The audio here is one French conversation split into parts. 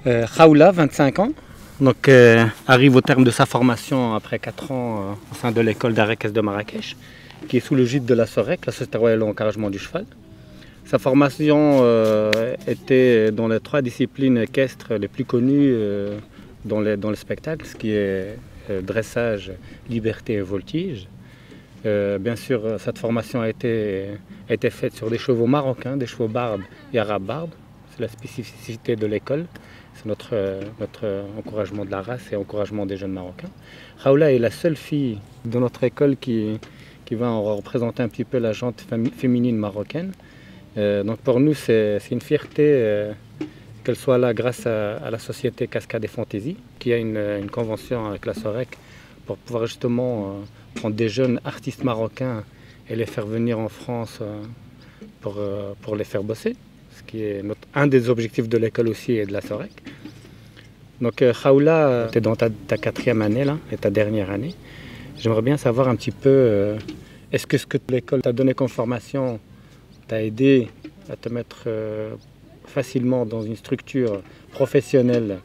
Khaoula, 25 ans. Donc, arrive au terme de sa formation après 4 ans au sein de l'école d'art équestre de Marrakech, qui est sous le gîte de la SOREC, la Société royale d'encouragement du cheval. Sa formation était dans les 3 disciplines équestres les plus connues dans le spectacle, ce qui est dressage, liberté et voltige. Bien sûr, cette formation a été faite sur des chevaux marocains, des chevaux barbes et arabes barbes. C'est la spécificité de l'école. C'est notre encouragement de la race et encouragement des jeunes Marocains. Khaoula est la seule fille de notre école qui va représenter un petit peu la gente féminine marocaine. Donc pour nous, c'est une fierté qu'elle soit là grâce à la société Cascade et Fantaisie, qui a une convention avec la SOREC pour pouvoir justement prendre des jeunes artistes marocains et les faire venir en France pour les faire bosser, ce qui est un des objectifs de l'école aussi et de la SOREC. Donc Khaoula, tu es dans ta 4e année là, et ta dernière année. J'aimerais bien savoir un petit peu, est-ce que ce que l'école t'a donné comme formation t'a aidé à te mettre facilement dans une structure professionnelle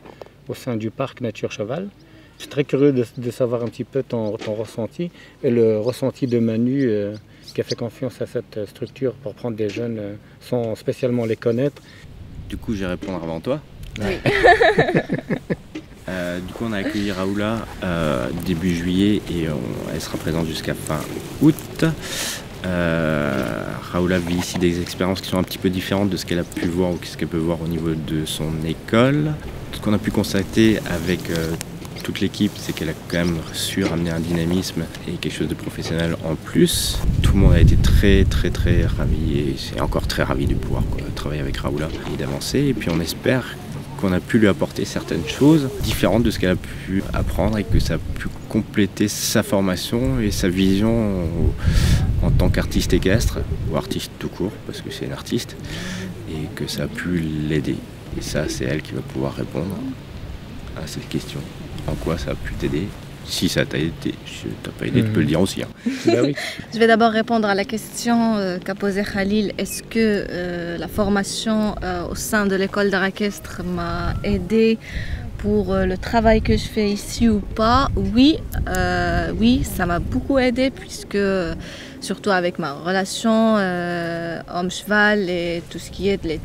au sein du parc Nature Cheval? Je suis très curieux de savoir un petit peu ton ressenti et le ressenti de Manu qui a fait confiance à cette structure pour prendre des jeunes sans spécialement les connaître. Du coup, je vais répondre avant toi. Oui. Du coup, on a accueilli Khaoula début juillet et elle sera présente jusqu'à fin août. Khaoula vit ici des expériences qui sont un petit peu différentes de ce qu'elle a pu voir ou ce qu'elle peut voir au niveau de son école. Ce qu'on a pu constater avec toute l'équipe, c'est qu'elle a quand même su ramener un dynamisme et quelque chose de professionnel en plus. Tout le monde a été très ravi et c'est encore très ravi de pouvoir travailler avec Khaoula et d'avancer. Et puis on espère qu'on a pu lui apporter certaines choses différentes de ce qu'elle a pu apprendre et que ça a pu compléter sa formation et sa vision en tant qu'artiste équestre, ou artiste tout court, parce que c'est une artiste, et que ça a pu l'aider. Et ça, c'est elle qui va pouvoir répondre à cette question. En quoi ça a pu t'aider? Si ça t'a aidé, si ça t'a pas aidé, tu peux le dire aussi. Hein. Ben oui. Je vais d'abord répondre à la question qu'a posée Khalil. Est-ce que la formation au sein de l'école d'art équestre m'a aidé pour le travail que je fais ici ou pas? Oui, ça m'a beaucoup aidé puisque surtout avec ma relation homme-cheval et tout ce qui est les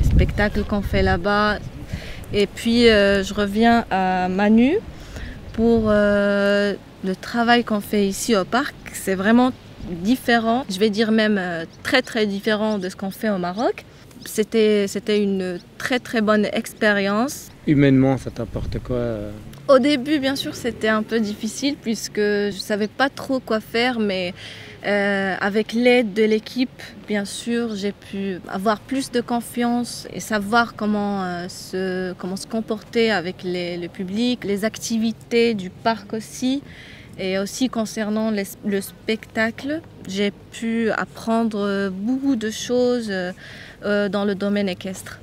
spectacles qu'on fait là-bas. Et puis je reviens à Manu pour le travail qu'on fait ici au parc. C'est vraiment différent, je vais dire même très différent de ce qu'on fait au Maroc. C'était une très bonne expérience. Humainement, ça t'apporte quoi? Au début, bien sûr, c'était un peu difficile puisque je ne savais pas trop quoi faire, mais avec l'aide de l'équipe, bien sûr, j'ai pu avoir plus de confiance et savoir comment se comporter avec le public, les activités du parc aussi. Et aussi concernant le spectacle, j'ai pu apprendre beaucoup de choses dans le domaine équestre.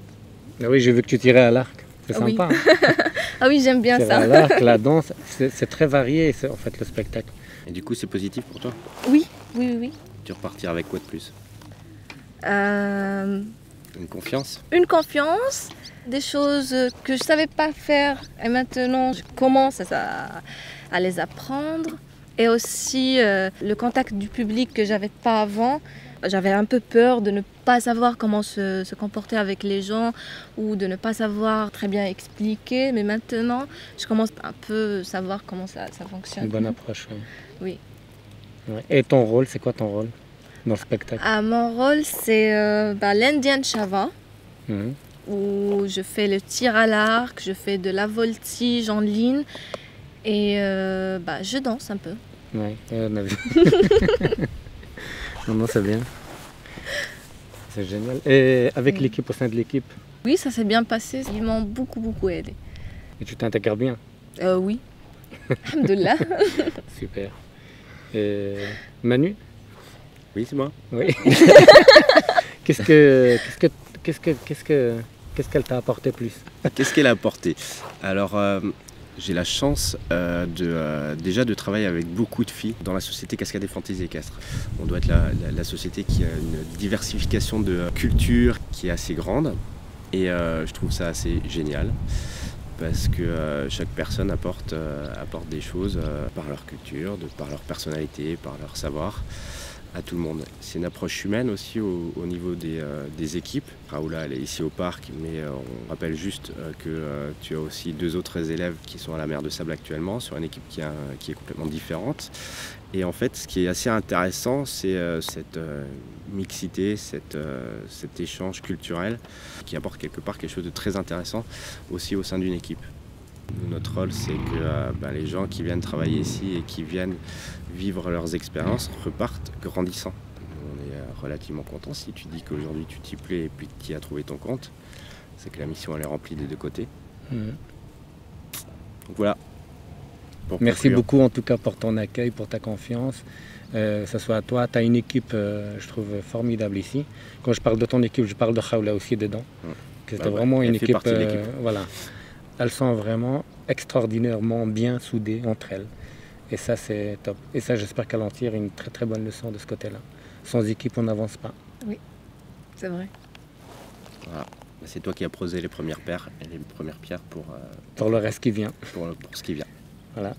Ah oui, j'ai vu que tu tirais à l'arc. C'est sympa. Oui. Hein. Ah oui, j'aime bien ça. À l'arc, la danse, c'est très varié en fait le spectacle. Et du coup, c'est positif pour toi? Oui. Tu repartir avec quoi de plus? Une confiance? Une confiance, des choses que je ne savais pas faire et maintenant je commence à les apprendre. Et aussi le contact du public que je n'avais pas avant. J'avais un peu peur de ne pas savoir comment se comporter avec les gens ou de ne pas savoir très bien expliquer. Mais maintenant, je commence un peu à savoir comment ça fonctionne. Une bonne approche. Oui. Ouais. Et ton rôle, c'est quoi ton rôle dans le spectacle? Mon rôle, c'est l'Indian Chava, où je fais le tir à l'arc, je fais de la voltige en ligne et je danse un peu. Oui, on a vu. Non, c'est bien. C'est génial. Et avec l'équipe, au sein de l'équipe? Oui, ça s'est bien passé. Ils m'ont beaucoup aidé. Et tu t'intègres bien? Oui. Alhamdoulilah. Super. Et Manu? Oui, c'est moi. Oui. Qu'est-ce qu'elle t'a apporté plus? Qu'est-ce qu'elle a apporté? Alors, j'ai la chance déjà de travailler avec beaucoup de filles dans la société Cascade et Fantaisie équestre. On doit être la société qui a une diversification de culture qui est assez grande. Et je trouve ça assez génial parce que chaque personne apporte des choses par leur culture, par leur personnalité, par leur savoir à tout le monde. C'est une approche humaine aussi au niveau des équipes. Raoula, elle est ici au parc, mais on rappelle juste que tu as aussi 2 autres élèves qui sont à la mer de Sable actuellement, sur une équipe qui est complètement différente. Et en fait, ce qui est assez intéressant, c'est cette mixité, cet échange culturel qui apporte quelque part quelque chose de très intéressant aussi au sein d'une équipe. Notre rôle, c'est que les gens qui viennent travailler ici et qui viennent vivre leurs expériences repartent grandissants. On est relativement content. Si tu dis qu'aujourd'hui tu t'y plais et puis que tu as trouvé ton compte, c'est que la mission elle est remplie des 2 côtés. Donc voilà. Merci beaucoup en tout cas pour ton accueil, pour ta confiance. Que ce soit à toi, tu as une équipe, je trouve, formidable ici. Quand je parle de ton équipe, je parle de Khaoula aussi dedans. C'était vraiment une équipe, voilà. Elles sont vraiment extraordinairement bien soudées entre elles. Et ça, c'est top. Et ça, j'espère qu'elle en tire une très très bonne leçon de ce côté-là. Sans équipe, on n'avance pas. Oui, c'est vrai. Voilà. C'est toi qui as posé les premières pierres pour le reste qui vient. Pour ce qui vient. Voilà.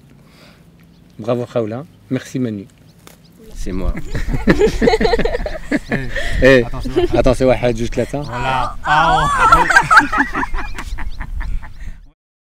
Bravo Khaoula. Merci Manu. C'est moi. Hey. Attends, c'est Wahed, juste là. Voilà.